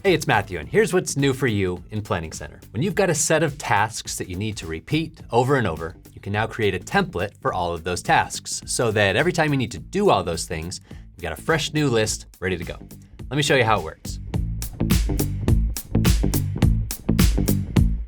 Hey, it's Matthew, and here's what's new for you in Planning Center. When you've got a set of tasks that you need to repeat over and over, you can now create a template for all of those tasks so that every time you need to do all those things, you've got a fresh new list ready to go. Let me show you how it works.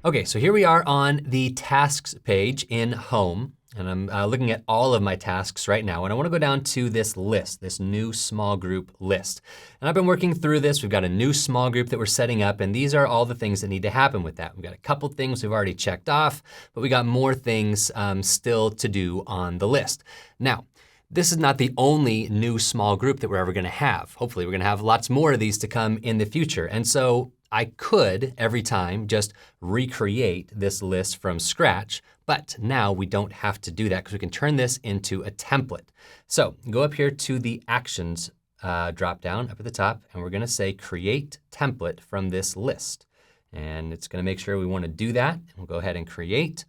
Okay, so here we are on the tasks page in Home, and I'm looking at all of my tasks right now, and I wanna go down to this list, this new small group list. And I've been working through this. We've got a new small group that we're setting up, and these are all the things that need to happen with that. We've got a couple things we've already checked off, but we got more things still to do on the list. Now, this is not the only new small group that we're ever gonna have. Hopefully we're gonna have lots more of these to come in the future. And so I could, every time, just recreate this list from scratch, but now we don't have to do that because we can turn this into a template. So go up here to the Actions drop down up at the top, and we're gonna say Create Template from this list. And it's gonna make sure we wanna do that. We'll go ahead and create.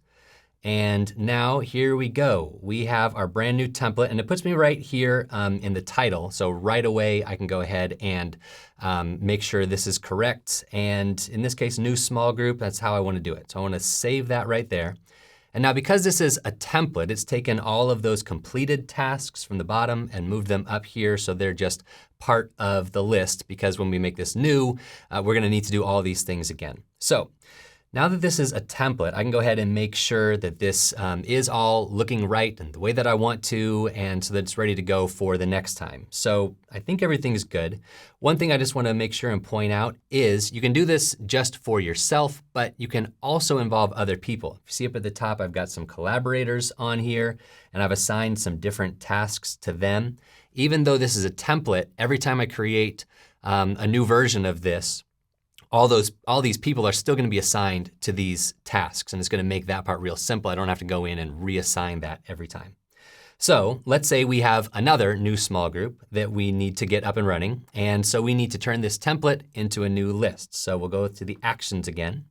And now here we go. We have our brand new template, and it puts me right here in the title. So right away, I can go ahead and make sure this is correct. And in this case, new small group, that's how I wanna do it. So I wanna save that right there. And now because this is a template, it's taken all of those completed tasks from the bottom and moved them up here so they're just part of the list, because when we make this new, we're gonna need to do all these things again. So now that this is a template, I can go ahead and make sure that this is all looking right and the way that I want to, and so that it's ready to go for the next time. So I think everything's good. One thing I just wanna make sure and point out is you can do this just for yourself, but you can also involve other people. If you see up at the top, I've got some collaborators on here, and I've assigned some different tasks to them. Even though this is a template, every time I create a new version of this, all these people are still gonna be assigned to these tasks, and it's gonna make that part real simple. I don't have to go in and reassign that every time. So let's say we have another new small group that we need to get up and running, and so we need to turn this template into a new list. So we'll go to the Actions again,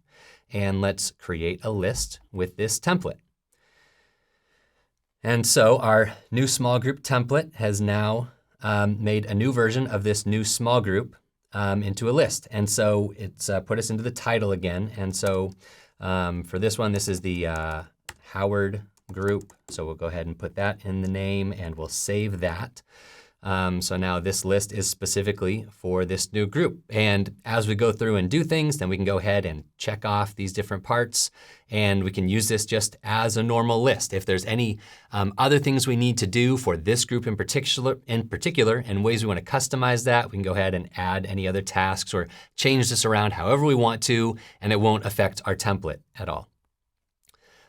and let's create a list with this template. And so our new small group template has now made a new version of this new small group into a list. And so it's put us into the title again. And so for this one, this is the Howard group. So we'll go ahead and put that in the name, and we'll save that. So now this list is specifically for this new group. And as we go through and do things, then we can go ahead and check off these different parts, and we can use this just as a normal list. If there's any other things we need to do for this group in particular, and ways we want to customize that, we can go ahead and add any other tasks or change this around however we want to, and it won't affect our template at all.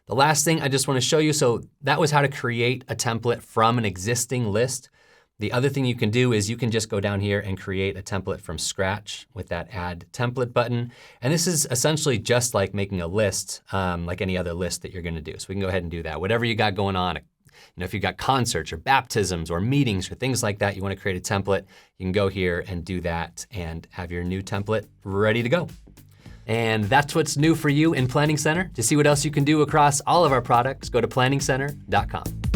The last thing I just want to show you, so that was how to create a template from an existing list. The other thing you can do is you can just go down here and create a template from scratch with that Add Template button. And this is essentially just like making a list, like any other list that you're gonna do. So we can go ahead and do that. Whatever you got going on, if you've got concerts or baptisms or meetings or things like that, you wanna create a template, you can go here and do that and have your new template ready to go. And that's what's new for you in Planning Center. To see what else you can do across all of our products, go to planningcenter.com.